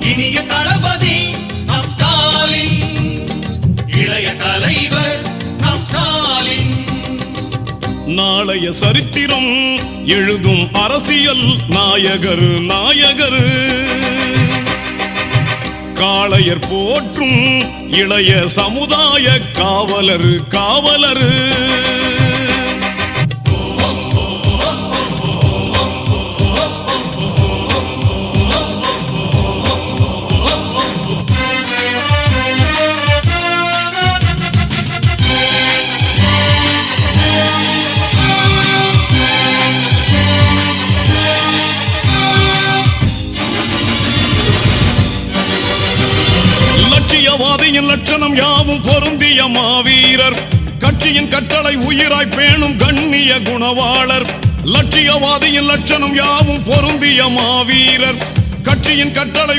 இனிய தளபதி நம் ஸ்டாலின், இளைய தலைவர் நம் ஸ்டாலின். நாளைய சரித்திரம் எழுதும் அரசியல் நாயகர் நாயகர், காளையர் போற்றும் இளைய சமுதாய காவலர் காவலர். லட்சியவாதியின் லட்சணம் யாவும் பொருந்திய மாவீரர், கட்சியின் கட்டளை உயிராய் பேணும் கண்ணிய குணவாளர். லட்சியவாதியின் லட்சணம் யாவும் பொருந்திய மாவீரர், கட்சியின் கட்டளை